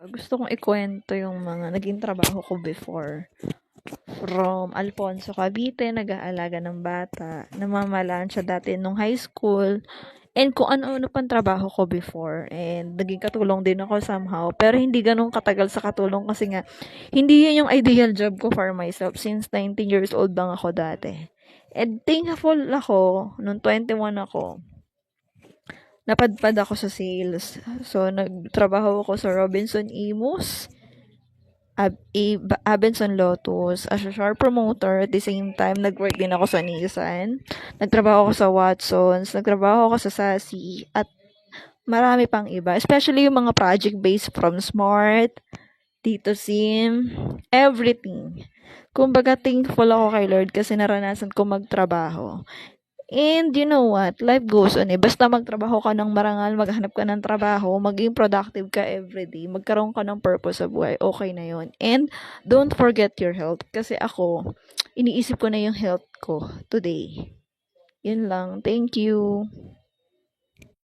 Gusto kong ikuwento yung mga naging trabaho ko before. From Alfonso, Cavite, nag-aalaga ng bata. Namamalaan siya dati nung high school. And kung ano-ano pang trabaho ko before. And naging katulong din ako somehow. Pero hindi ganun katagal sa katulong kasi nga, hindi yun yung ideal job ko for myself since 19 years old lang ako dati. And thankful ako, nung 21 ako, napadpad ako sa sales. So, nagtrabaho ako sa Robinson Imus, Abenson Lotus, as a shore promoter. At the same time, nag-work din ako sa Nissan. Nagtrabaho ako sa Watsons, nagtrabaho ako sa Sassy, at marami pang iba. Especially yung mga project-based from Smart, Tito Sim, everything. Kumbaga, thankful ako kay Lord kasi naranasan ko magtrabaho. And you know what? Life goes on eh. Basta magtrabaho ka ng marangal, maghanap ka ng trabaho, maging productive ka everyday, magkaroon ka ng purpose sa buhay, okay na yon. And don't forget your health. Kasi ako, iniisip ko na yung health ko today. Yun lang. Thank you.